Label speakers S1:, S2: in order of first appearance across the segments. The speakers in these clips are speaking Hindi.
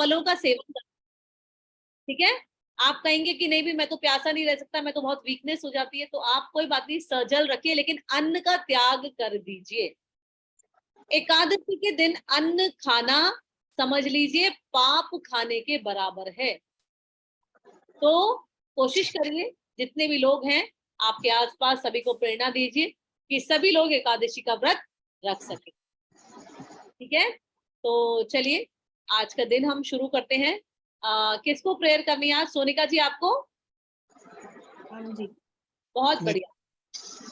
S1: फलों का सेवन करें, ठीक है। आप कहेंगे कि नहीं भी मैं तो प्यासा नहीं रह सकता, मैं तो बहुत वीकनेस हो जाती है, तो आप कोई बात नहीं, सजल रखिए, लेकिन अन्न का त्याग कर दीजिए। एकादशी के दिन अन्न खाना समझ लीजिए पाप खाने के बराबर है। तो कोशिश करिए, जितने भी लोग हैं आपके आसपास सभी को प्रेरणा दीजिए कि सभी लोग एकादशी का व्रत रख सके, ठीक है। तो चलिए आज का दिन हम शुरू करते हैं। किसको प्रेयर करनी है आज? सोनिका जी आपको?
S2: हाँ जी।
S1: बहुत बढ़िया।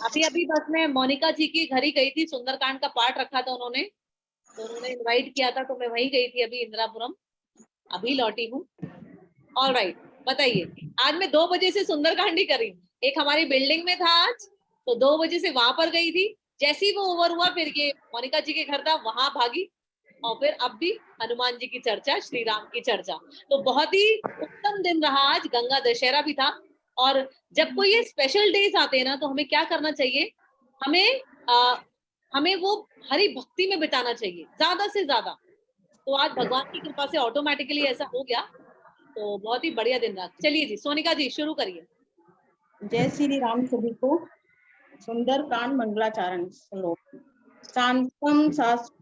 S1: अभी अभी बस मैं मोनिका जी के घर ही गई थी, सुंदरकांड का पाठ रखा था उन्होंने, तो उन्होंने इनवाइट किया था, तो मैं वहीं गई थी अभी इंदिरापुरम, अभी लौटी हूँ। ऑलराइट, बताइए। आज मैं 2 बजे से सुंदरकांड ही कर रही हूँ। एक हमारी बिल्डिंग में था आज, तो 2 बजे से वहां पर गई थी। जैसे ही वो ओवर हुआ, फिर ये मोनिका जी के घर था, वहां भागी, और फिर अब भी हनुमान जी की चर्चा, श्री राम की चर्चा। तो बहुत ही उत्तम दिन रहा आज। गंगा दशहरा भी था, और जब कोई ये स्पेशल डेज आते हैं ना, तो हमें क्या करना चाहिए? हमें वो हरि भक्ति में बिताना चाहिए ज्यादा से ज्यादा। तो आज भगवान की कृपा से ऑटोमेटिकली ऐसा हो गया, तो बहुत ही बढ़िया दिन रहा। चलिए जी, सोनिका जी शुरू करिए।
S2: जय श्री राम सभी को। सुंदरकांड मंगलाचरण श्लोक। शांतम शास्त्रम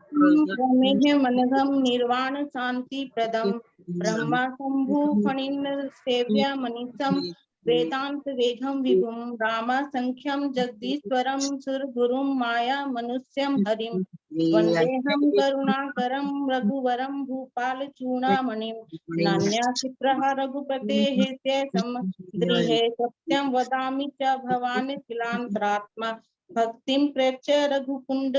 S2: प्रमेह मनघम निर्वाण शांति प्रदम ब्रह्मा शंभु फणिन्द्र सेव्य मनीषम वेदांत वेगम विभुम रामा संख्यम जगदीश्वरम सुरगुरुम माया मनुष्यम हरिम वंदेहम करुणाकरम रघुवरम भूपाल चूड़ामणिम नान्या क्षिप्रः रघुपते गृहे सत्यं वदामि च भवान् किलांतरात्मा भक्तिं प्रेक्ष्य रघुकुंड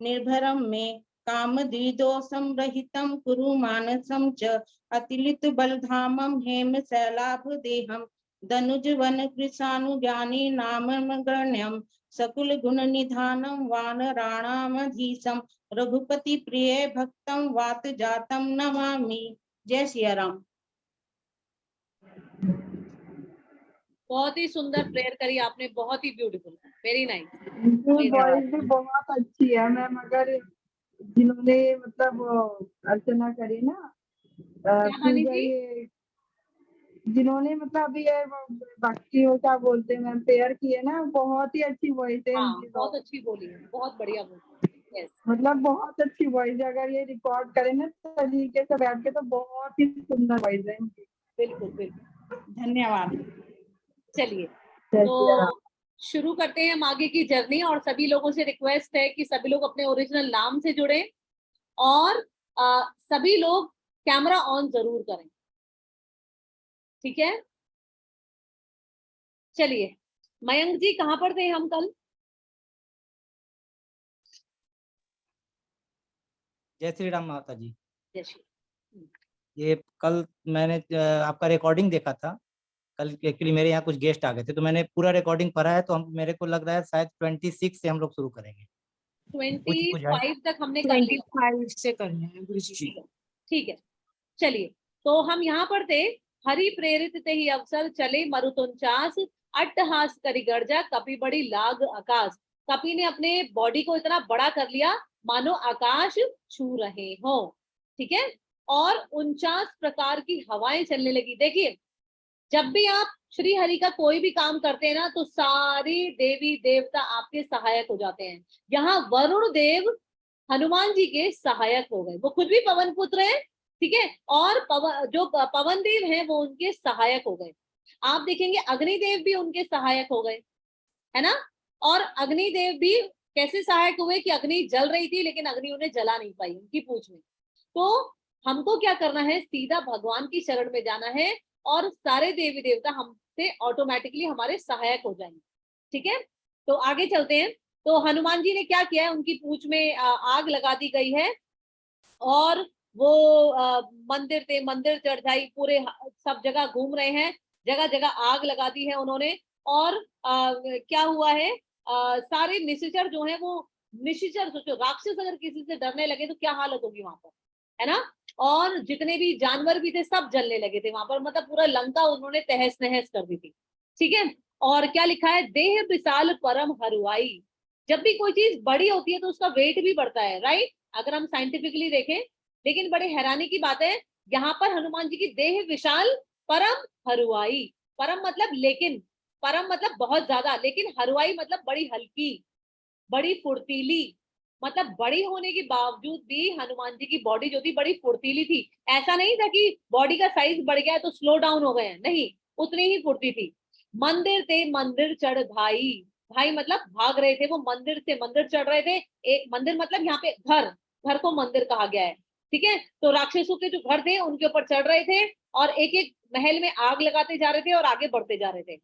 S2: निर्भरं मे कामद्विदोषं रहितं कुरु मानसं च अतिलित बलधामं हेम शैलाभ देहं दनुजवन कृशानुज्ञानी नामगण्यं सकुल गुण निधानं वानराणामधीशं रघुपति प्रिय भक्तं वात जातं नमामि। जय सिया राम।
S1: बहुत ही सुंदर प्रेयर करी आपने, बहुत ही ब्यूटीफुल, वेरी नाइस।
S3: वॉइस भी बहुत अच्छी है मैम। अगर जिन्होंने मतलब अर्चना करी ना,
S1: वाणी जी?
S3: ये जिन्होंने मतलब अभी ये भक्ति हो क्या बोलते हैं मैम, प्रेयर की है ना, बहुत ही अच्छी वॉइस है
S1: हाँ,
S3: इनकी।
S1: बहुत अच्छी बोली है, बहुत बढ़िया बोली। यस,
S3: मतलब बहुत अच्छी वॉइस है। अगर ये रिकॉर्ड करें ना तरीके से बैठ के, तो बहुत ही सुंदर वॉइस है इनकी।
S1: बिल्कुल बिल्कुल,
S2: धन्यवाद।
S1: चलिए तो शुरू करते हैं हम आगे की जर्नी, और सभी लोगों से रिक्वेस्ट है कि सभी लोग अपने ओरिजिनल नाम से जुड़े, और सभी लोग कैमरा ऑन जरूर करें, ठीक है। चलिए, मयंक जी कहाँ पर थे हम कल?
S4: जय श्री राम माता जी।
S1: जय श्री।
S4: ये कल मैंने आपका रिकॉर्डिंग देखा था। कल एक्चुअली मेरे यहाँ कुछ गेस्ट आ गए थे, तो मैंने पूरा रिकॉर्डिंग पढ़ा है। तो हम, मेरे को लग रहा है शायद 26 से हम लोग शुरू करेंगे।
S1: 25 तक हमने कर लिया,
S5: 25 से करना है गुरु जी।
S1: ठीक है। चलिए, तो हम यहाँ पर थे। हरि प्रेरित ते ही अवसर चले मरुतुंचास, अट्टहास करी गर्जा कपि बड़ी लाग आकाश। कपि ने अपने बॉडी को इतना बड़ा कर लिया मानो आकाश छू रहे हो, ठीक है। और 49 प्रकार की हवाएं चलने लगी। देखिए, जब भी आप श्री हरि का कोई भी काम करते हैं ना, तो सारी देवी देवता आपके सहायक हो जाते हैं। यहाँ वरुण देव हनुमान जी के सहायक हो गए, वो खुद भी पवन पुत्र हैं, ठीक है। और जो पवन देव हैं वो उनके सहायक हो गए। आप देखेंगे अग्निदेव भी उनके सहायक हो गए, है ना। और अग्निदेव भी कैसे सहायक हुए कि अग्नि जल रही थी, लेकिन अग्नि उन्हें जला नहीं पाई उनकी पूंछ में। तो हमको क्या करना है? सीधा भगवान की शरण में जाना है, और सारे देवी देवता हमसे ऑटोमेटिकली हमारे सहायक हो जाएंगे, ठीक है। तो आगे चलते हैं। तो हनुमान जी ने क्या किया है? उनकी पूंछ में आग लगा दी गई है, और वो मंदिर थे, मंदिर चढ़ाई, पूरे सब जगह घूम रहे हैं, जगह जगह आग लगा दी है उन्होंने। और क्या हुआ है? सारे निशाचर जो है वो, निशाचर सोचो, राक्षस अगर किसी से डरने लगे तो क्या हालत होगी वहां पर, है ना। और जितने भी जानवर भी थे सब जलने लगे थे वहां पर, मतलब पूरा लंका उन्होंने तहस नहस कर दी थी, ठीक है। और क्या लिखा है? देह विशाल परम हरुआई। जब भी कोई चीज बड़ी होती है तो उसका वेट भी बढ़ता है, राइट, अगर हम साइंटिफिकली देखें। लेकिन बड़े हैरानी की बात है, यहाँ पर हनुमान जी की देह विशाल परम हरुआई, परम मतलब लेकिन, परम मतलब बहुत ज्यादा, लेकिन हरुआई मतलब बड़ी हल्की, बड़ी फुर्तीली, मतलब बड़ी होने के बावजूद भी हनुमान जी की बॉडी जो थी बड़ी फुर्तीली थी। ऐसा नहीं था कि बॉडी का साइज बढ़ गया है तो स्लो डाउन हो गए हैं, नहीं, उतनी ही फुर्ती थी। मंदिर ते मंदिर चढ़ भाई, भाई मतलब भाग रहे थे वो, मंदिर से मंदिर चढ़ रहे थे। एक मंदिर मतलब यहाँ पे घर, घर को मंदिर कहा गया है, ठीक है। तो राक्षसों के जो घर थे उनके ऊपर चढ़ रहे थे और एक एक महल में आग लगाते जा रहे थे और आगे बढ़ते जा रहे थे।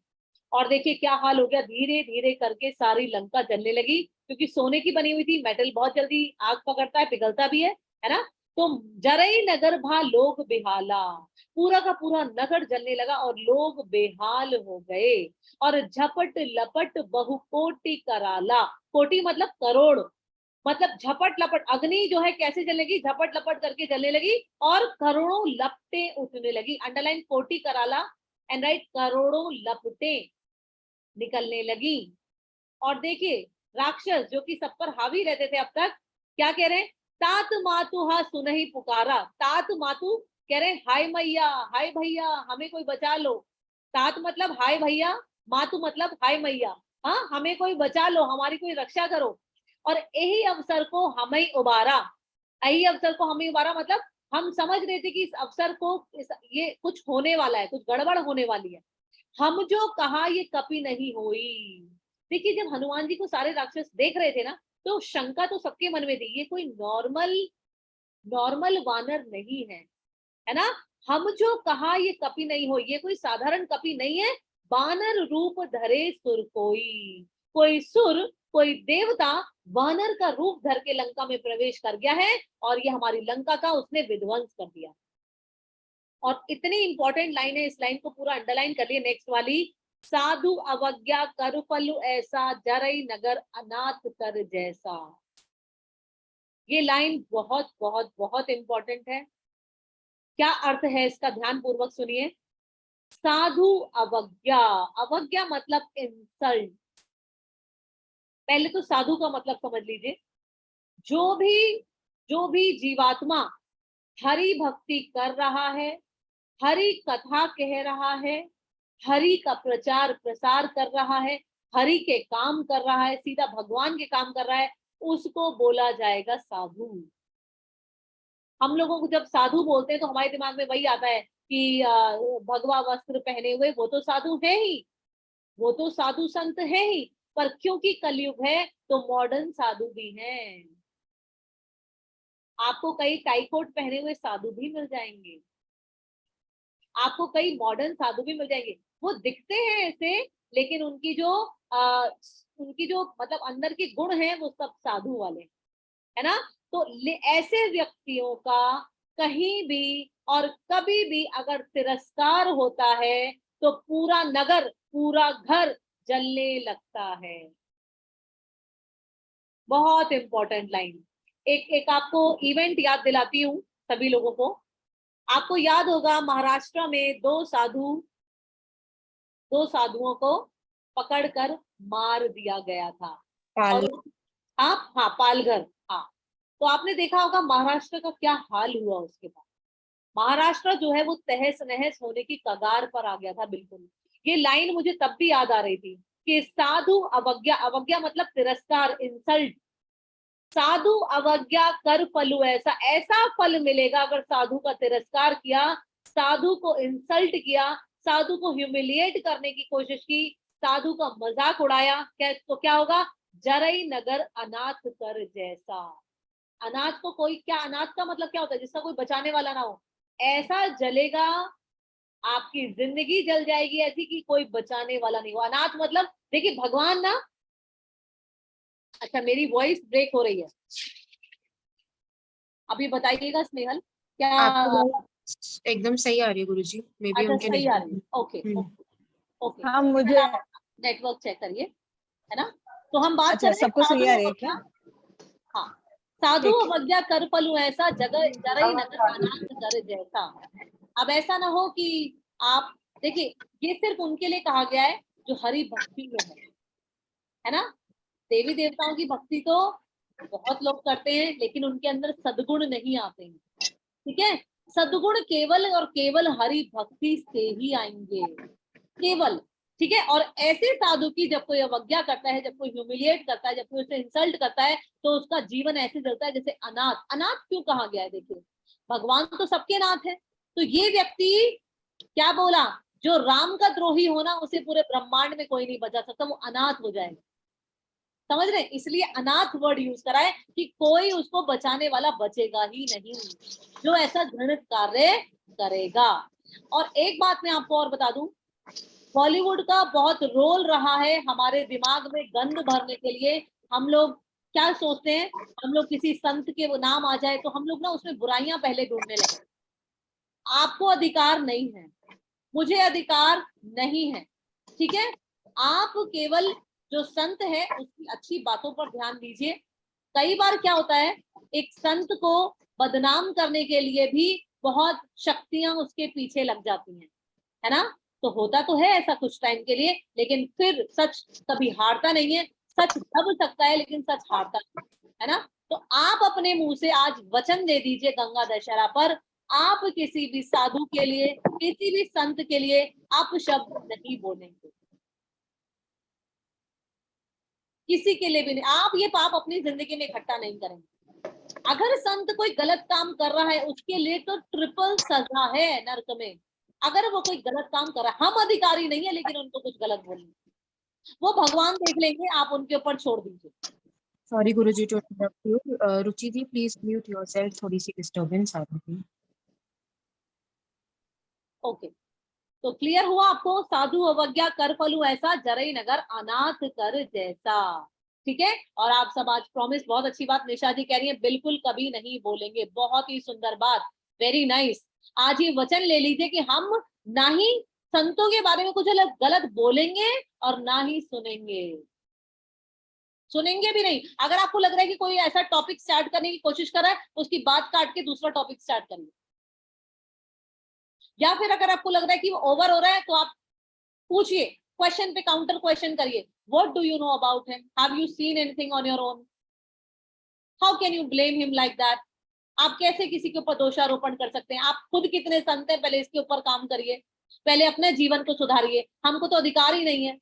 S1: और देखिए क्या हाल हो गया, धीरे धीरे करके सारी लंका जलने लगी, क्योंकि सोने की बनी हुई थी, मेटल बहुत जल्दी आग पकड़ता है, पिघलता भी है ना। तो जरई नगर भा लोग बेहाला, पूरा का पूरा नगर जलने लगा और लोग बेहाल हो गए। और झपट लपट बहुकोटि कराला, कोटि मतलब करोड़, मतलब झपट लपट, अग्नि जो है कैसे जलने लगी, झपट लपट करके जलने लगी और करोड़ों लपटें उठने लगी। अंडरलाइन कोटि कराला एंड राइट, करोड़ों लपटें निकलने लगी। और देखिए राक्षस जो कि सब पर हावी रहते थे अब तक, क्या कह रहे हैं, तात मातु हा सुनहि पुकारा, तात मातु कह रहे हैं हाय मैया, हाय भैया हमें कोई बचा लो। तात मतलब हाय भैया, मातु मतलब हाय मैया, हाँ हमें कोई बचा लो, हमारी कोई रक्षा करो। और यही अवसर को हमें उबारा, यही अवसर को हमें उबारा मतलब हम समझ रहे थे कि इस अवसर को ये कुछ होने वाला है, कुछ गड़बड़ होने वाली है। हम जो कहा ये कभी नहीं हुई। देखिए जब हनुमान जी को सारे राक्षस देख रहे थे ना, तो शंका तो सबके मन में थी, ये कोई नॉर्मल नॉर्मल वानर नहीं है ना। हम जो कहा ये कपि नहीं हो, ये कोई साधारण कपि नहीं है, वानर रूप धरे सुर कोई सुर, कोई देवता वानर का रूप धर के लंका में प्रवेश कर गया है और ये हमारी लंका का उसने विध्वंस कर दिया। और इतनी इंपॉर्टेंट लाइन है, इस लाइन को पूरा अंडरलाइन कर लिए, नेक्स्ट वाली, साधु अवज्ञा कर फलु ऐसा, जरई नगर अनाथ कर जैसा। ये लाइन बहुत बहुत बहुत इंपॉर्टेंट है। क्या अर्थ है इसका, ध्यान पूर्वक सुनिए। साधु अवज्ञा, अवज्ञा मतलब इंसल्ट। पहले तो साधु का मतलब समझ लीजिए, जो भी जीवात्मा हरि भक्ति कर रहा है, हरि कथा कह रहा है, हरि का प्रचार प्रसार कर रहा है, हरि के काम कर रहा है, सीधा भगवान के काम कर रहा है, उसको बोला जाएगा साधु। हम लोगों को जब साधु बोलते हैं तो हमारे दिमाग में वही आता है कि भगवा वस्त्र पहने हुए वो तो साधु है ही, वो तो साधु संत है ही, पर क्योंकि कलयुग है तो मॉडर्न साधु भी हैं। आपको कई टाई कोट पहने हुए साधु भी मिल जाएंगे, आपको कई मॉडर्न साधु भी मिल जाएंगे। वो दिखते हैं ऐसे, लेकिन उनकी जो मतलब अंदर के गुण हैं वो सब साधु वाले, है ना। तो ऐसे व्यक्तियों का कहीं भी और कभी भी अगर तिरस्कार होता है तो पूरा नगर, पूरा घर जलने लगता है। बहुत इंपॉर्टेंट लाइन। एक आपको इवेंट याद दिलाती हूँ सभी लोगों को। आपको याद होगा महाराष्ट्र में दो साधुओं को पकड़कर मार दिया गया था। और हाँ पालघर, हाँ। तो आपने देखा होगा महाराष्ट्र का क्या हाल हुआ उसके बाद। महाराष्ट्र जो है वो तहस नहस होने की कगार पर आ गया था बिल्कुल। ये लाइन मुझे तब भी याद आ रही थी कि साधु अवज्ञा, अवज्ञा मतलब तिरस्कार, इंसल्ट, साधु अवज्ञा कर फलु ऐसा, ऐसा फल मिलेगा अगर साधु का तिरस्कार किया, साधु को इंसल्ट किया, साधु को ह्यूमिलिएट करने की कोशिश की, साधु का मजाक उड़ाया, तो क्या होगा, जरई नगर अनाथ कर जैसा। अनाथ को कोई, क्या अनाथ का मतलब क्या होता है, जिसका कोई बचाने वाला ना हो, ऐसा जलेगा, आपकी जिंदगी जल जाएगी ऐसी कि कोई बचाने वाला नहीं हो। अनाथ मतलब देखिए भगवान ना, अच्छा मेरी वॉइस ब्रेक हो रही है, अभी बताइएगा स्नेहल क्या।
S5: आपको एकदम सही आ रही है गुरुजी, मे बी
S1: अच्छा
S5: उनके
S1: सही आ रही है, ओके ओके।
S3: हाँ मुझे,
S1: नेटवर्क चेक करिए, है ना। तो हम बात
S3: अच्छा
S1: कर रहे हैं
S3: सबको सही
S1: साधु
S3: आ रही है क्या?
S1: अवज्ञा, हाँ, साधु
S3: ठीक है।
S1: अवज्ञा कर फलू ऐसा, जगह जरई नगर अनाथ कर जैसा। अब ऐसा ना हो कि आप देखिए, ये सिर्फ उनके लिए कहा गया है जो हरि भक्ति में है ना। देवी देवताओं की भक्ति तो बहुत लोग करते हैं लेकिन उनके अंदर सद्गुण नहीं आते हैं, ठीक है। सद्गुण केवल और केवल हरि भक्ति से ही आएंगे, केवल। ठीक है, और ऐसे साधु की जब कोई अवज्ञा करता है, जब कोई ह्यूमिलिएट करता है, जब कोई उसे इंसल्ट करता है, तो उसका जीवन ऐसे चलता है जैसे अनाथ। अनाथ क्यों कहा गया है? देखिए, भगवान तो सबके नाथ है, तो ये व्यक्ति क्या बोला, जो राम का द्रोही होना, उसे पूरे ब्रह्मांड में कोई नहीं बचा सकता, वो अनाथ हो जाएगा। समझ रहे? इसलिए अनाथ वर्ड यूज करा है कि कोई उसको बचाने वाला बचेगा ही नहीं जो ऐसा घृणित कार्य करेगा। और एक बात मैं आपको और बता दूं, बॉलीवुड का बहुत रोल रहा है हमारे दिमाग में गंद भरने के लिए। हम लोग क्या सोचते हैं, हम लोग किसी संत के वो नाम आ जाए तो हम लोग ना उसमें बुराइयां पहले ढूंढने लगते। आपको अधिकार नहीं है, मुझे अधिकार नहीं है, ठीक है? आप केवल जो संत है उसकी अच्छी बातों पर ध्यान दीजिए। कई बार क्या होता है, एक संत को बदनाम करने के लिए भी बहुत शक्तियां उसके पीछे लग जाती हैं, है ना? तो होता तो है ऐसा कुछ टाइम के लिए, लेकिन फिर सच कभी हारता नहीं है। सच दब सकता है लेकिन सच हारता नहीं, है ना? तो आप अपने मुंह से आज वचन दे दीजिए गंगा दशहरा पर, आप किसी भी साधु के लिए, किसी भी संत के लिए आप शब्द नहीं बोलेंगे, किसी के लिए भी नहीं। आप ये पाप अपनी जिंदगी में इकट्ठा नहीं करेंगे। अगर संत कोई गलत काम कर रहा है, उसके लिए तो ट्रिपल सजा है नरक में। अगर वो कोई गलत काम कर रहा है, हम अधिकारी नहीं है लेकिन उनको कुछ गलत बोलेंगे, वो भगवान देख लेंगे, आप उनके ऊपर छोड़ दीजिए।
S5: Sorry Guruji to interrupt you. Ruchi ji please mute yourself, थोड़ी सी डिस्टरबेंस आ रही है।
S1: ओके, तो क्लियर हुआ आपको? साधु अवज्ञा कर फलू ऐसा, जरई नगर अनाथ कर जैसा। ठीक है, और आप सब आज प्रॉमिस, बहुत अच्छी बात निशा जी कह रही है, बिल्कुल कभी नहीं बोलेंगे। बहुत ही सुंदर बात, वेरी नाइस। आज ये वचन ले लीजिए कि हम ना ही संतों के बारे में कुछ गलत बोलेंगे और ना ही सुनेंगे, सुनेंगे भी नहीं। अगर आपको लग रहा है कि कोई ऐसा टॉपिक स्टार्ट करने की कोशिश कर रहा है, उसकी बात काट के दूसरा टॉपिक स्टार्ट करिए। या फिर अगर आपको लग रहा है कि वो ओवर हो रहा है, तो आप पूछिए, क्वेश्चन पे काउंटर क्वेश्चन करिए। What do you know about him? Have you seen anything on your own? How can you blame him like that? आप कैसे किसी के ऊपर दोषारोपण कर सकते हैं? आप खुद कितने संत हैं, पहले इसके ऊपर काम करिए, पहले अपने जीवन को सुधारिए। हमको तो अधिकार ही नहीं है।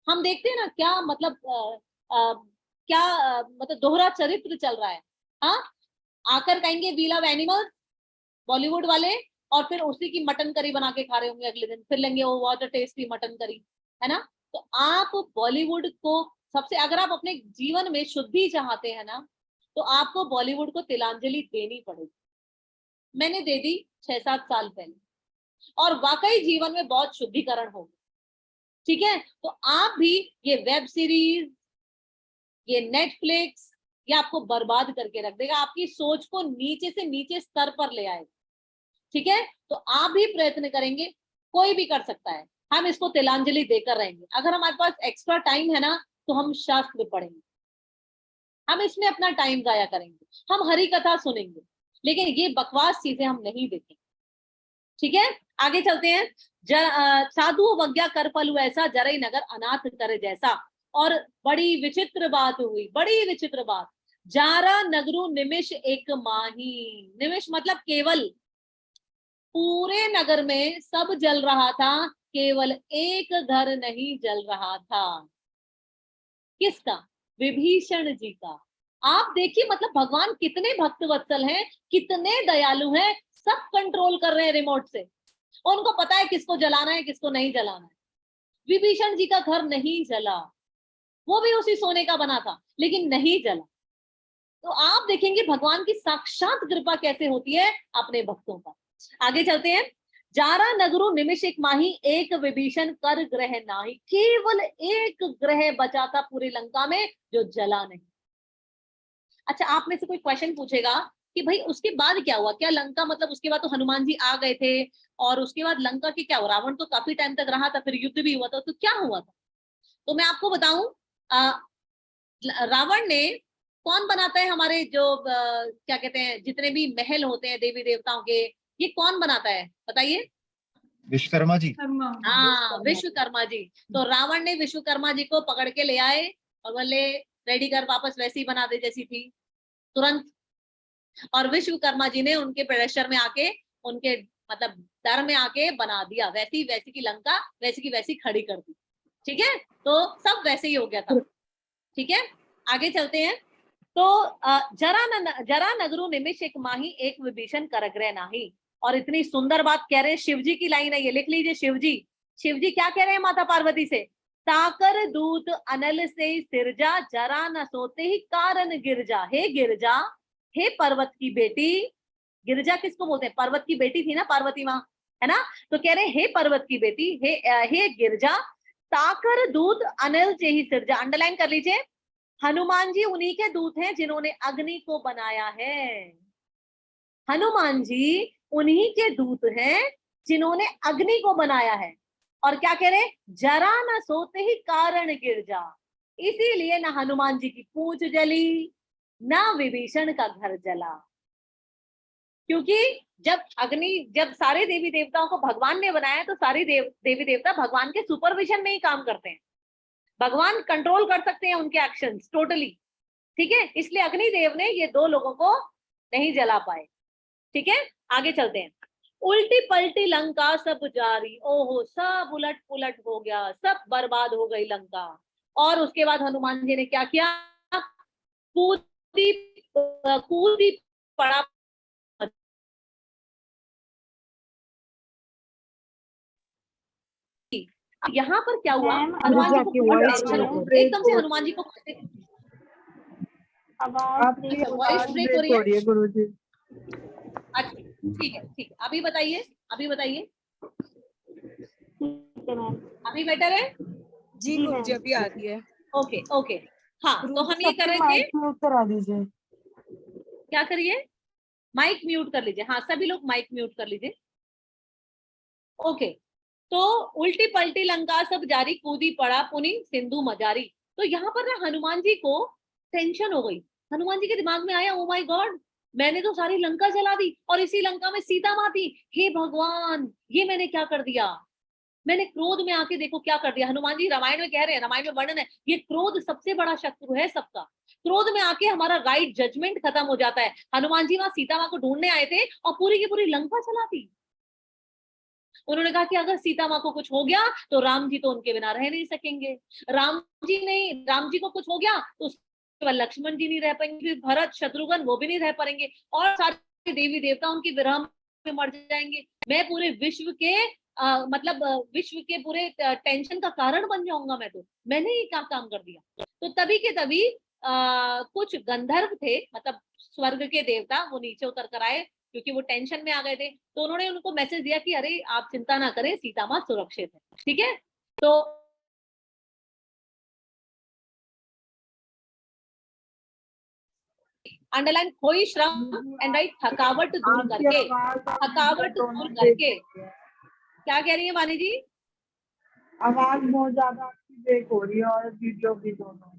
S1: हम देखते हैं ना क्या मतलब मतलब दोहरा चरित्र चल रहा है। हाँ, आकर कहेंगे वी लव एनिमल्स, बॉलीवुड वाले, और फिर उसी की मटन करी बना के खा रहे होंगे अगले दिन, फिर लेंगे वो what a tasty mutton curry, है ना? तो आप बॉलीवुड को सबसे, अगर आप अपने जीवन में शुद्धि चाहते हैं ना, तो आपको बॉलीवुड को तिलांजलि देनी पड़ेगी। मैंने दे दी 6-7 साल पहले, और वाकई जीवन में बहुत शुद्धिकरण होगा। ठीक है, तो आप भी ये वेब सीरीज, ये नेटफ्लिक्स, ये आपको बर्बाद करके रख देगा, आपकी सोच को नीचे से नीचे स्तर पर ले आएगा। ठीक है, तो आप भी प्रयत्न करेंगे, कोई भी कर सकता है। हम इसको तिलांजलि देकर रहेंगे। अगर हमारे पास एक्स्ट्रा टाइम है ना, तो हम शास्त्र पढ़ेंगे, हम इसमें अपना टाइम जाया करेंगे, हम हरि कथा सुनेंगे, लेकिन ये बकवास चीजें हम नहीं देखेंगे। ठीक है, आगे चलते हैं। साधु अवज्ञा कर फलु ऐसा, जरई नगर अनाथ कर जैसा। और बड़ी विचित्र बात हुई, बड़ी विचित्र बात। जारा नगरु निमिष एक माही, निमिष मतलब केवल। पूरे नगर में सब जल रहा था, केवल एक घर नहीं जल रहा था। किसका? विभीषण जी का। आप देखिए, मतलब भगवान कितने भक्त वत्सल हैं, कितने दयालु हैं, सब कंट्रोल कर रहे हैं रिमोट से। उनको पता है किसको जलाना है, किसको नहीं जलाना है। विभीषण जी का घर नहीं जला, वो भी उसी सोने का बना था, लेकिन नहीं जला। तो आप देखेंगे भगवान की साक्षात कृपा कैसे होती है अपने भक्तों पर। आगे चलते हैं। जारा नगरु निमिष एक माही, एक विभीषण कर ग्रह नाही। केवल एक ग्रह बचा था पूरी लंका में जो जला नहीं। अच्छा, आप में से कोई क्वेश्चन पूछेगा कि भाई उसके बाद क्या हुआ? क्या लंका, मतलब उसके बाद तो हनुमान जी आ गए थे, और उसके बाद लंका के क्या हुआ? रावण तो काफी टाइम तक रहा था, फिर युद्ध भी हुआ था, तो क्या हुआ था? तो मैं आपको बताऊं, रावण ने, कौन बनाता है हमारे जो क्या कहते हैं, जितने भी महल होते हैं देवी देवताओं के, ये कौन बनाता है बताइए?
S6: विश्वकर्मा जी।
S1: हाँ, विश्वकर्मा जी। तो रावण ने विश्वकर्मा जी को पकड़ के ले आए और बोले रेडी कर, वापस वैसी ही बना दे जैसी थी, तुरंत। और विश्वकर्मा जी ने उनके प्रेशर में आके, उनके मतलब डर में आके बना दिया, वैसी वैसी की लंका वैसी की वैसी खड़ी कर दी। ठीक है, तो सब वैसे ही हो गया था। ठीक है, आगे चलते हैं। तो जरा नगरु निमिष एक माही एक विभीषण करग्रह नाही। और इतनी सुंदर बात कह रहे हैं, शिव जी की लाइन है ये, लिख लीजिए। शिव जी क्या कह रहे हैं माता पार्वती से? ताकर दूत अनल से सिरजा, जरा न सोते ही कारण गिरजा। हे गिरजा, हे पर्वत की बेटी। गिरजा किसको बोलते हैं? पर्वत की बेटी थी ना पार्वती माँ, है ना? तो कह रहे हे पर्वत की बेटी, हे गिरजा, ताकर दूत अनल से ही सिरजा। अंडरलाइन कर लीजिए, हनुमान जी उन्हीं के दूत हैं जिन्होंने अग्नि को बनाया है। हनुमान जी उन्हीं के दूत हैं जिन्होंने अग्नि को बनाया है। और क्या कह रहे? जरा न सोते ही कारण गिरजा। इसीलिए ना हनुमान जी की पूंछ जली, ना विभीषण का घर जला। क्योंकि जब सारे देवी देवताओं को भगवान ने बनाया तो सारे देवी देवता भगवान के सुपरविजन में ही काम करते हैं। भगवान कंट्रोल कर सकते हैं उनके एक्शंस टोटली। ठीक है, इसलिए अग्निदेव ने ये दो लोगों को नहीं जला पाए। ठीक है, आगे चलते हैं। उल्टी पलटी लंका सब जारी, ओहो सब उलट पुलट हो गया, सब बर्बाद हो गई लंका। और उसके बाद हनुमान जी ने क्या किया? कूदी पड़ा। यहाँ पर क्या हुआ? हनुमान जी को बहुत टेंशन हो, एकदम से हनुमान जी को
S3: आपकी
S1: अच्छा,
S3: आवाज
S1: वॉइस ब्रेक
S3: ब्रेक हो रही है गुरुजी।
S1: अच्छा ठीक है, अभी बताइए, अभी बेटर है?
S5: जी गुरुजी अभी आ रही है।
S1: ओके हाँ, तो हम ये कर रहे थे,
S3: म्यूट करा दीजिए।
S1: क्या करिए? माइक म्यूट कर लीजिए। हाँ, सभी लोग माइक म्यूट कर लीजिए। ओके, तो उल्टी पलटी लंका सब जारी, कूदी पड़ा पुनि सिंधु मजारी। तो यहाँ पर ना हनुमान जी को टेंशन हो गई। हनुमान जी के दिमाग में आया, ओ माय गॉड, मैंने तो सारी लंका जला दी और इसी लंका में सीता माँ थी। हे भगवान, ये मैंने क्या कर दिया? मैंने क्रोध में आके देखो क्या कर दिया। हनुमान जी रामायण में कह रहे हैं, रामायण में वर्णन है, ये क्रोध सबसे बड़ा शत्रु है सबका। क्रोध में आके हमारा राइट जजमेंट खत्म हो जाता है। हनुमान जी वहां सीता माँ को ढूंढने आए थे और पूरी की पूरी लंका जला दी। उन्होंने कहा कि अगर सीता माँ को कुछ हो गया तो राम जी तो उनके बिना रह नहीं सकेंगे। राम जी को कुछ हो गया तो उसके बाद लक्ष्मण जी नहीं रह पाएंगे, भरत शत्रुघ्न वो भी नहीं रह पाएंगे, और सारे देवी देवता उनकी विरह में मर जाएंगे। मैं पूरे विश्व के विश्व के पूरे टेंशन का कारण बन जाऊंगा मैं। तो मैंने ये क्या काम कर दिया। तो तभी के तभी कुछ गंधर्व थे, मतलब स्वर्ग के देवता, वो नीचे उतर कर आए क्योंकि वो टेंशन में आ गए थे। तो उन्होंने उनको मैसेज दिया कि अरे आप चिंता ना करें, सीता माँ सुरक्षित है। ठीक है, तो अंडरलाइन कोई श्रम एंड राइट, थकावट दूर करके, क्या कह रही है वाणी जी?
S3: आवाज बहुत ज्यादा आपकी ब्रेक हो रही है और वीडियो भी दोनों।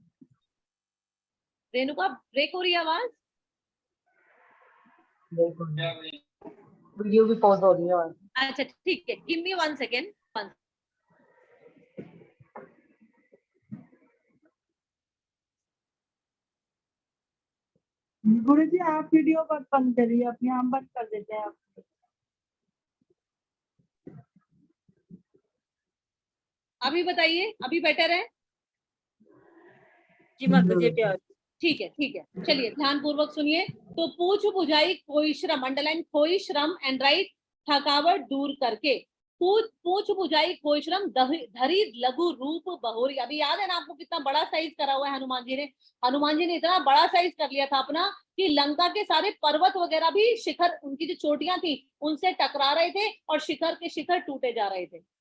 S1: रेणुका, ब्रेक हो रही है आवाज?
S3: वीडियो भी पॉज हो रही है।
S1: अच्छा ठीक है, गिव मी 1 सेकेंड।
S3: गुरुजी आप वीडियो बंद करिए, अपने आप बंद कर देते हैं आप।
S1: अभी बताइए, अभी बेटर है?
S5: जी माता जी प्यार।
S1: ठीक है, चलिए ध्यान पूर्वक सुनिए। तो पूछ बुझाई कोई श्रम, अंडरलाइन कोई श्रम एंड राइट, थकावट दूर करके, पूछ बुझाई कोई श्रम, धरी लघु रूप बहोरी। अभी याद है ना आपको कितना बड़ा साइज करा हुआ है हनुमान जी ने इतना बड़ा साइज कर लिया था अपना कि लंका के सारे पर्वत वगैरह भी, शिखर उनकी जो चोटियां थी उनसे टकरा रहे थे और शिखर के शिखर टूटे जा रहे थे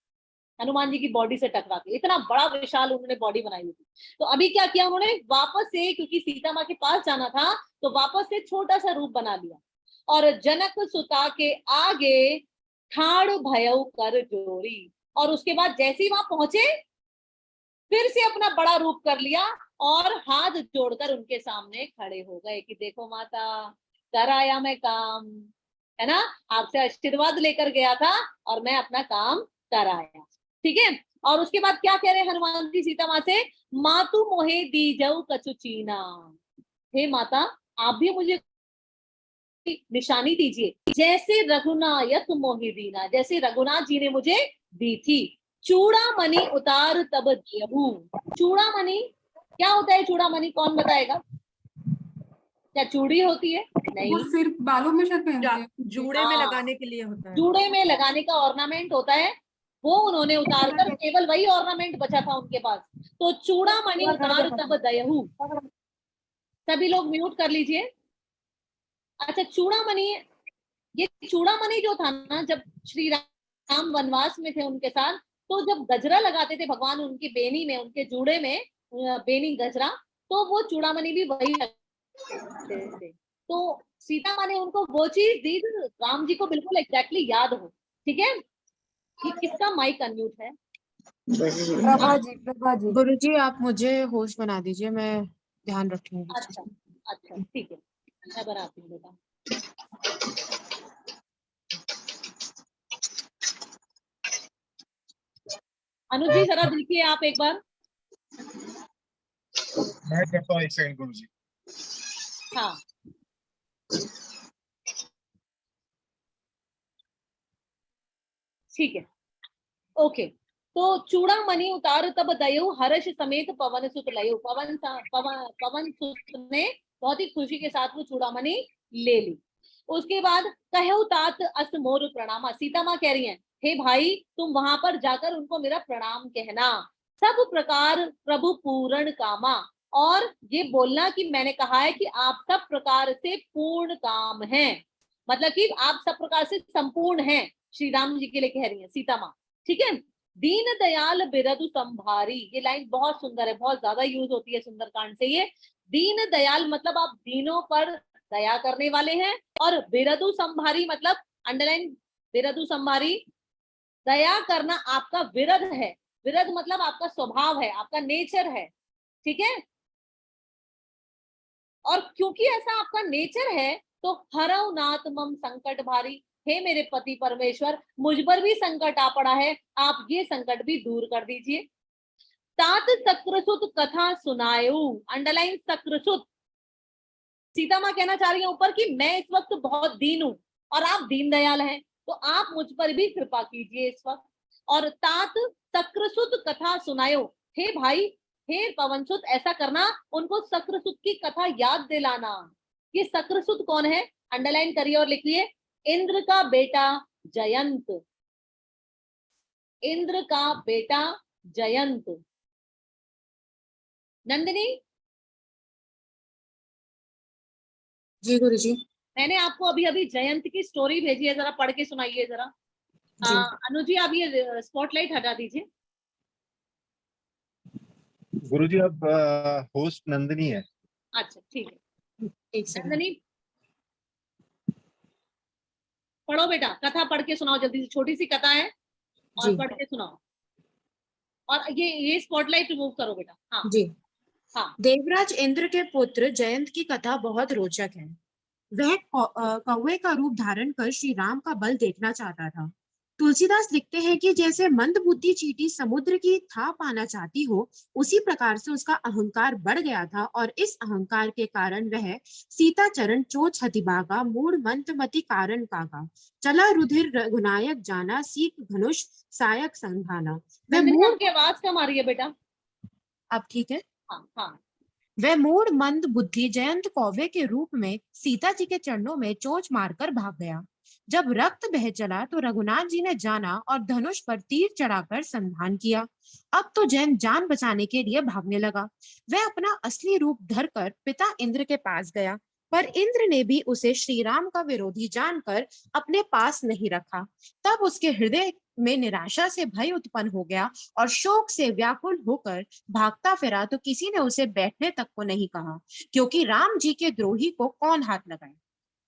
S1: हनुमान जी की बॉडी से टकरा के। इतना बड़ा विशाल उन्होंने बॉडी बनाई हुई थी। तो अभी क्या किया उन्होंने, वापस से, क्योंकि सीता माँ के पास जाना था तो वापस से छोटा सा रूप बना लिया और जनक सुता के आगे ठाड़ भयउ कर जोरी। और उसके बाद जैसे ही वहां पहुंचे फिर से अपना बड़ा रूप कर लिया और हाथ जोड़कर उनके सामने खड़े हो गए कि देखो माता, कर आया मैं काम, है ना, आपसे आशीर्वाद लेकर गया था और मैं अपना काम कर आया। ठीक है, और उसके बाद क्या कह रहे हैं हनुमान जी सीता माँ से, मातु मोहे दी जाऊ कछु चीना। हे माता, आप भी मुझे निशानी दीजिए। जैसे रघुनायक मोहि दीना, जैसे रघुनाथ जी ने मुझे दी थी। चूड़ामणि उतार तब देहु। चूड़ामणि क्या होता है? चूड़ामणि कौन बताएगा? क्या चूड़ी होती है?
S7: वो
S1: नहीं।
S7: सिर बालों में शायद पहनते हैं।
S8: जूड़े में
S1: हाँ,
S8: लगाने के लिए होता है।
S1: जूड़े में लगाने का ऑर्नामेंट होता है, वो उन्होंने उतार कर, केवल वही ऑर्नामेंट बचा था उनके पास। तो चूड़ामणि उतार तब दयहु। सभी लोग म्यूट कर लीजिए। अच्छा, चूड़ामणि, ये चूड़ामणि जो था ना, जब श्री राम वनवास में थे उनके साथ, तो जब गजरा लगाते थे भगवान उनकी बेनी में, उनके जूड़े में बेनी गजरा, तो वो चूड़ामणि भी वही लगाते थे। तो सीता माँ ने उनको वो चीज दी जो राम जी को बिल्कुल एग्जैक्टली याद हो। ठीक है, ये किसका माइक अनम्यूट है?
S3: प्रभा जी।
S5: गुरुजी आप मुझे होस्ट बना दीजिए, मैं ध्यान रखूंगी।
S1: अच्छा अच्छा, ठीक है, मैं बनाती हूँ बेटा। अनुज जी जरा देखिए आप एक बार।
S6: मैं करता हूँ, एक सेकंड गुरु जी।
S1: हाँ, ठीक है, ओके। तो चूड़ामणि उतार तब दयु, हर्ष समेत पवन सुत लयु। पवन सुत ने बहुत ही खुशी के साथ वो चूड़ामणि ले ली। उसके बाद कहु तात अस मोर प्रणामा। सीता माँ कह रही हैं, हे भाई तुम वहां पर जाकर उनको मेरा प्रणाम कहना। सब प्रकार प्रभु पूर्ण कामा, और ये बोलना कि मैंने कहा है कि आप सब प्रकार से पूर्ण काम हैं, मतलब कि आप सब प्रकार से संपूर्ण हैं। श्री राम जी के लिए कह रही हैं सीता माँ। ठीक है, दीन दयाल बिरदु संभारी, ये लाइन बहुत सुंदर है, बहुत ज्यादा यूज होती है सुंदरकांड से ये। दीन दयाल मतलब आप दीनों पर दया करने वाले हैं, और बिरदु संभारी मतलब अंडरलाइन, बिरदु संभारी, दया करना आपका विरद है। विरद मतलब आपका स्वभाव है, आपका नेचर है। ठीक है, और क्योंकि ऐसा आपका नेचर है, तो हरऊ नाथ मम संकट भारी, हे मेरे पति परमेश्वर मुझ पर भी संकट आ पड़ा है, आप ये संकट भी दूर कर दीजिए। तात सक्रसुत कथा सुनायु, अंडरलाइन सक्रसुत, सीता माँ कहना चाह रही है ऊपर कि मैं इस वक्त बहुत दीन हूं और आप दीन दयाल हैं, तो आप मुझ पर भी कृपा कीजिए इस वक्त। और तात सक्रसुत कथा सुनायो, हे भाई, हे पवनसुत, ऐसा करना, उनको सक्रसुत की कथा याद दिलाना। ये सक्रसुत कौन है? अंडरलाइन करिए और लिखिए, इंद्र का बेटा जयंत। इंद्र का बेटा जयंत। नंदिनी,
S5: जी गुरुजी।
S1: मैंने आपको अभी अभी जयंत की स्टोरी भेजी है, जरा पढ़ के सुनाइए जरा। अनुज जी आप ये स्पॉटलाइट हटा दीजिए।
S6: गुरु जी अब होस्ट नंदिनी है।
S1: अच्छा ठीक है,
S5: एक सेकंड।
S1: नंदिनी पढ़ो बेटा, कथा पढ़ के सुनाओ जल्दी से, छोटी सी कथा है और
S5: जी।
S1: पढ़ के सुनाओ। और ये स्पॉटलाइट रिमूव करो बेटा। हाँ
S5: जी।
S1: हाँ।
S5: देवराज इंद्र के पुत्र जयंत की कथा बहुत रोचक है। वह कौवे का रूप धारण कर श्री राम का बल देखना चाहता था। तुलसीदास लिखते हैं कि जैसे मंदबुद्धि चींटी समुद्र की था पाना चाहती हो, उसी प्रकार से उसका अहंकार बढ़ गया था, और इस अहंकार के कारण वह सीता चरण चोच हतिभागा, मूढ़ मंतमति कारण कागा, चला रुधिर रघुनायक जाना, सीख धनुष सायक संधाना। वह
S1: नंदिनी
S5: मूढ़,
S1: आपकी आवाज कम आ रही है बेटा।
S5: अब ठीक है।
S1: हाँ हाँ।
S5: वह मूढ़ मंद बुद्धि जयंत कौवे के रूप में सीता जी के चरणों में चोंच मारकर भाग गया। जब रक्त बह चला तो रघुनाथ जी ने जाना और धनुष पर तीर चढ़ाकर संधान किया। अब तो जयंत जान बचाने के लिए भागने लगा। वह अपना असली रूप धरकर पिता इंद्र के पास गया, पर इंद्र ने भी उसे श्री राम का विरोधी जानकर अपने पास नहीं रखा। तब उसके हृदय में निराशा से भय उत्पन्न हो गया और शोक से व्याकुल होकर भागता फिरा, तो किसी ने उसे बैठने तक को नहीं कहा, क्योंकि राम जी के द्रोही को कौन हाथ लगाए।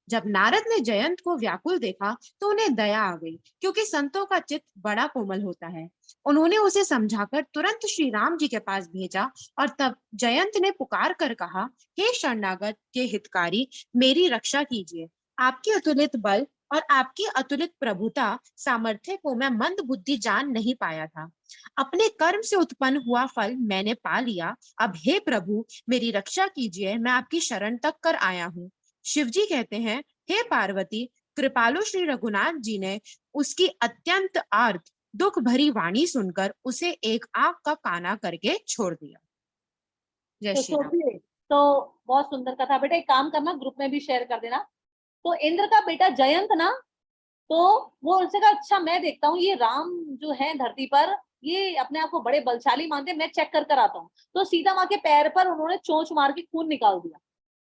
S5: जब नारद ने जयंत को व्याकुल देखा तो उन्हें दया आ गई, क्योंकि संतों का चित्त बड़ा कोमल होता है। उन्होंने उसे समझाकर तुरंत श्री राम जी के पास भेजा, और तब जयंत ने पुकार कर कहा, हे शरणागत के हितकारी, मेरी रक्षा कीजिए। आपकी अतुलित बल और आपकी अतुलित प्रभुता सामर्थ्य को मैं मंद बुद्धि जान नहीं पाया था। अपने कर्म से उत्पन्न हुआ फल मैंने पा लिया। अब हे प्रभु मेरी रक्षा कीजिए, मैं आपकी शरण तक कर आया हूँ। शिवजी कहते हैं, हे पार्वती, कृपालु श्री रघुनाथ जी ने उसकी अत्यंत आर्त दुख भरी वाणी सुनकर उसे एक आंख का काना करके छोड़ दिया। जय
S1: तो
S5: श्री राम।
S1: सोचिए, तो बहुत सुंदर कथा। बेटा एक काम करना, ग्रुप में भी शेयर कर देना। तो इंद्र का बेटा जयंत ना, तो वो उनसे कहा, अच्छा मैं देखता हूँ ये राम जो है धरती पर, ये अपने आप को बड़े बलशाली मानते हैं, मैं चेक कर कर आता हूँ। तो सीता माँ के पैर पर उन्होंने चोंच मार के खून निकाल दिया।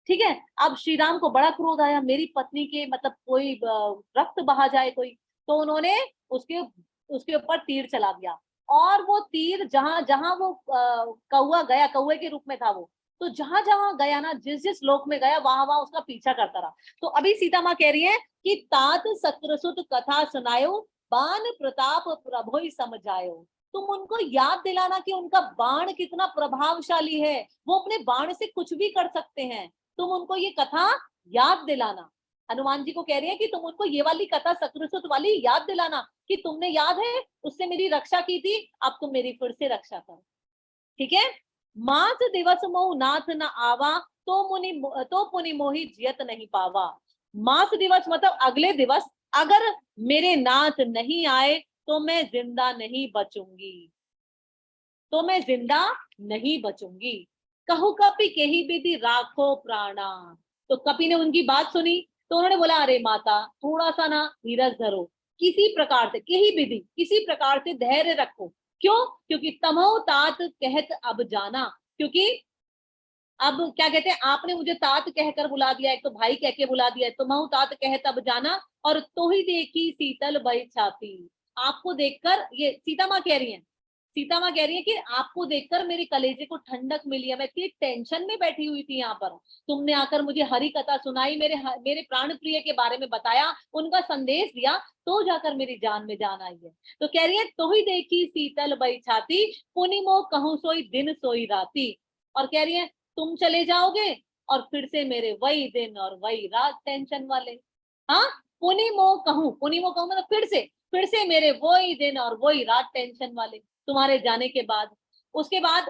S1: ठीक है, अब श्री राम को बड़ा क्रोध आया, मेरी पत्नी के मतलब कोई रक्त बहा जाए कोई। तो उन्होंने उसके उसके ऊपर तीर चला दिया, और वो तीर जहां जहां वो कौआ गया, कौए के रूप में था वो, तो जहां जहां गया ना, जिस जिस लोक में गया, वहां वहां उसका पीछा करता रहा। तो अभी सीता माँ कह रही है कि तात सक्रसुत कथा सुनायो, बाण प्रताप प्रभोई समझायो। तुम उनको याद दिलाना कि उनका बाण कितना प्रभावशाली है, वो अपने बाण से कुछ भी कर सकते हैं। तुम उनको ये कथा याद दिलाना। हनुमान जी को कह रही है कि तुम उनको ये वाली कथा सक्रसुत वाली याद दिलाना, कि तुमने याद है उससे मेरी रक्षा की थी, अब तुम मेरी फिर से रक्षा करो। ठीक है, मास दिवस मोह नाथ न आवा, तो पुनि मोहि जियत नहीं पावा। मास दिवस मतलब अगले दिवस, अगर मेरे नाथ नहीं आए तो मैं जिंदा नहीं बचूंगी, तो मैं जिंदा नहीं बचूंगी। कहु कपि केहि विधि राखो प्राणा। तो कपि ने उनकी बात सुनी, तो उन्होंने बोला, अरे माता थोड़ा सा ना धीरज धरो, किसी प्रकार से, केहि विधि किसी प्रकार से धैर्य रखो। क्यों? क्योंकि तमो तात कहत अब जाना। क्योंकि अब क्या कहते हैं, आपने मुझे तात कहकर बुला दिया, एक तो भाई कह के बुला दिया, तो महु तात कहत अब जाना, और तो ही देखी शीतल बई छाती। आपको देखकर, ये सीता माँ कह रही है, सीता माँ कह रही है कि आपको देखकर मेरे कलेजे को ठंडक मिली है, मैं इतनी टेंशन में बैठी हुई थी यहाँ पर, तुमने आकर मुझे हरि कथा सुनाई, मेरे प्राण प्रिय के बारे में बताया, उनका संदेश दिया, तो जाकर मेरी जान में जान आई है। तो कह रही है, तो ही देखी शीतल बई छाती, पुनि मोह कहूं सोई दिन सोई राती। और कह रही है, तुम चले जाओगे और फिर से मेरे वही दिन और वही रात टेंशन वाले। हाँ, पुनि मोह कहूं मतलब फिर से मेरे वही दिन और वही रात टेंशन वाले तुम्हारे जाने के बाद। उसके बाद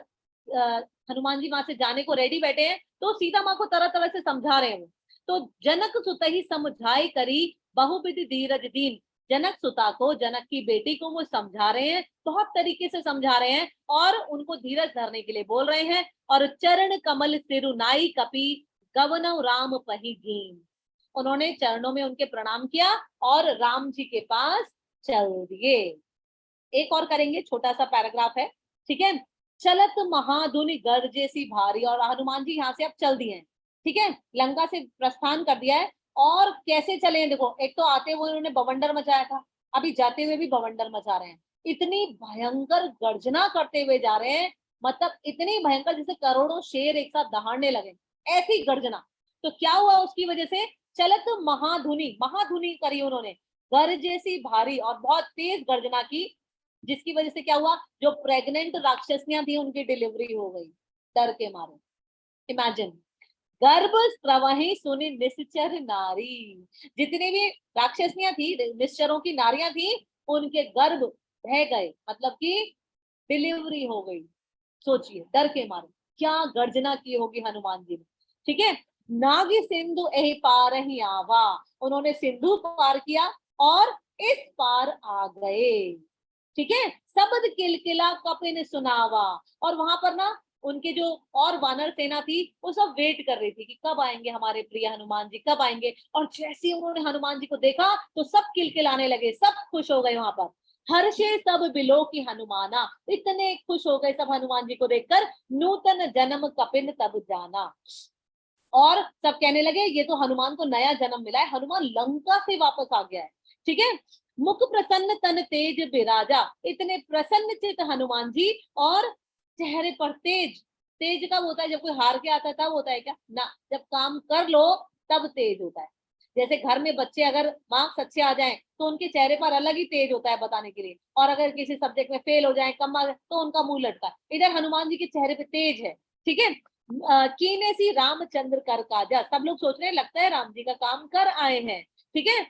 S1: हनुमान जी वहां से जाने को रेडी बैठे हैं, तो सीता माँ को तरह तरह से समझा रहे हैं। तो जनक सुत ही समझाई करी, बहुविधि धीरज दीन। जनक सुता को, जनक की बेटी को वो समझा रहे हैं, बहुत तरीके से समझा रहे हैं, और उनको धीरज धरने के लिए बोल रहे हैं। और चरण कमल सिरुनाई कपि, गवनौ राम पही घीन। उन्होंने चरणों में उनके प्रणाम किया और राम जी के पास चल दिए। एक और करेंगे, छोटा सा पैराग्राफ है। ठीक है, चलत महाधुनि गर्जे सी भारी। और हनुमान जी यहाँ से अब चल दिए हैं। ठीक है, लंका से प्रस्थान कर दिया है। और कैसे चले हैं देखो, एक तो आते हुए उन्होंने बवंडर मचाया था, अभी जाते हुए भी बवंडर मचा रहे हैं। इतनी भयंकर गर्जना करते हुए जा रहे हैं, मतलब इतनी भयंकर जैसे करोड़ों शेर एक साथ दहाड़ने लगे, ऐसी गर्जना। तो क्या हुआ उसकी वजह से, चलत महाधुनि करी उन्होंने, गर्जे सी भारी, और बहुत तेज गर्जना की, जिसकी वजह से क्या हुआ, जो प्रेग्नेंट राक्षसियां थी उनकी डिलीवरी हो गई डर के मारे। इमेजिन, गर्भ स्रवहि सुनि निश्चर नारी। जितनी भी राक्षसियां थी, निश्चरों की नारियां थी, उनके गर्भ बह गए, मतलब कि डिलीवरी हो गई। सोचिए, डर के मारे क्या गर्जना की होगी हनुमान जी ने। ठीक है, नागी सिंधु एहि पार ही आवा। उन्होंने सिंधु पार किया और इस पार आ गए। ठीक है, शब्द किलकिला कपिन सुनावा। और वहां पर ना उनके जो और वानर सेना थी, वो सब वेट कर रही थी कि कब आएंगे हमारे प्रिय हनुमान जी, कब आएंगे। और जैसे ही उन्होंने हनुमान जी को देखा, तो सब किलकिलाने लगे, सब खुश हो गए वहां पर। हर्षे सब बिलो की हनुमाना। इतने खुश हो गए सब हनुमान जी को देखकर, नूतन जन्म कपिन तब जाना। और सब कहने लगे, ये तो हनुमान को नया जन्म मिला है, हनुमान लंका से वापस आ गया है। ठीक है, मुख प्रसन्न तन तेज बिराजा। इतने प्रसन्न चित हनुमान जी, और चेहरे पर तेज। तेज कब होता है, जब कोई हार के आता है तब होता है क्या? ना, जब काम कर लो तब तेज होता है। जैसे घर में बच्चे अगर मार्क्स अच्छे आ जाएं, तो उनके चेहरे पर अलग ही तेज होता है बताने के लिए, और अगर किसी सब्जेक्ट में फेल हो जाए, कम आ जाए, तो उनका मुंह लटका है। इधर हनुमान जी के चेहरे पे तेज है। ठीक है, कीने सी रामचंद्र कर काजा। सब लोग सोच रहे हैं, लगता है राम जी का काम कर आए हैं। ठीक है,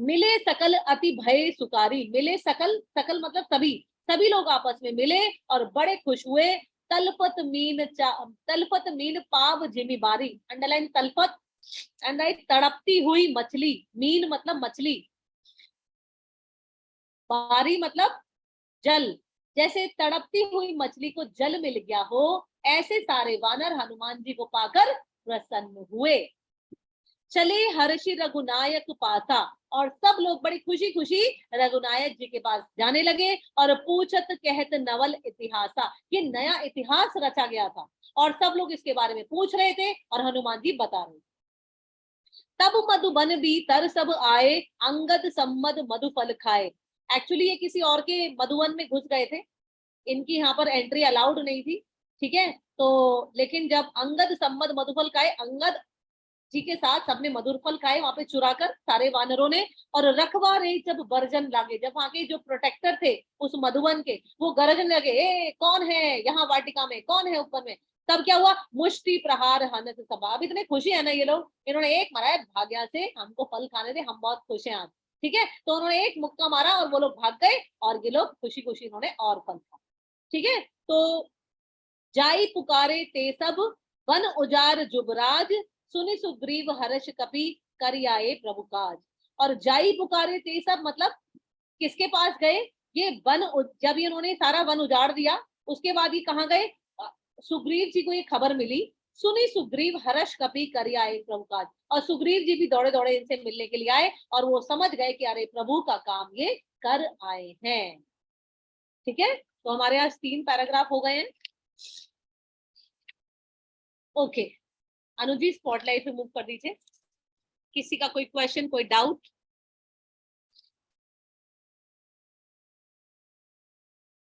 S1: मिले सकल अति भय सुकारी। मिले सकल, सकल मतलब सभी, सभी लोग आपस में मिले और बड़े खुश हुए। तलफत मीन पाव जिमी बारी। अंडरलाइन तलफत, एंड राइट, तड़पती हुई मछली, मीन मतलब मछली, बारी मतलब जल, जैसे तड़पती हुई मछली को जल मिल गया हो, ऐसे सारे वानर हनुमान जी को पाकर प्रसन्न हुए। चले हर्षि रघुनायक पासा, और सब लोग बड़ी खुशी खुशी रघुनायक जी के पास जाने लगे और पूछत कहत नवल इतिहासा, ये नया इतिहास रचा गया था और सब लोग इसके बारे में पूछ रहे थे और हनुमान जी बता रहे थे। तब मधुबन भीतर सब आए, अंगद सम्मद मधुफल खाए। एक्चुअली ये किसी और के मधुवन में घुस गए थे, इनकी यहाँ पर एंट्री अलाउड नहीं थी, ठीक है। तो लेकिन जब अंगद सम्मद मधुफल खाए, अंगद जी के साथ सबने मधुर फल खाए वहां पे चुरा कर सारे वानरों ने, और रखवारे जब बरजन लागे, जब वहां के जो प्रोटेक्टर थे उस मधुवन के, वो गरजन लगे, ए कौन है यहाँ वाटिका में, कौन है ऊपर में। तब क्या हुआ, मुष्टि प्रहार हनत सभा। अब इतने खुशी है ना ये लोग, इन्होंने एक मारा है, भाग्या से हमको फल खाने दे, हम बहुत खुश हैं आज, ठीक है। तो उन्होंने एक मुक्का मारा और वो लोग भाग गए और ये लोग खुशी खुशी उन्होंने और फल खाया, ठीक है। तो जाई पुकारे ते सब, वन उजार जुबराज, सुनि सुग्रीव हर्ष कपि कर आए प्रभु काज। और जाई पुकारे ते सब मतलब किसके पास गए, ये वन, जब इन्होंने सारा वन उजाड़ दिया उसके बाद ये कहाँ गए, सुग्रीव जी को ये खबर मिली, सुनी सुग्रीव हर्ष कपि कर आए प्रभु काज, और सुग्रीव जी भी दौड़े दौड़े इनसे मिलने के लिए आए और वो समझ गए कि अरे प्रभु का काम ये कर आए हैं, ठीक है। तो हमारे यहाँ 3 पैराग्राफ हो गए हैं। ओके, अनुजी स्पॉटलाइट पे मूव कर दीजिए। किसी का कोई क्वेश्चन, कोई डाउट?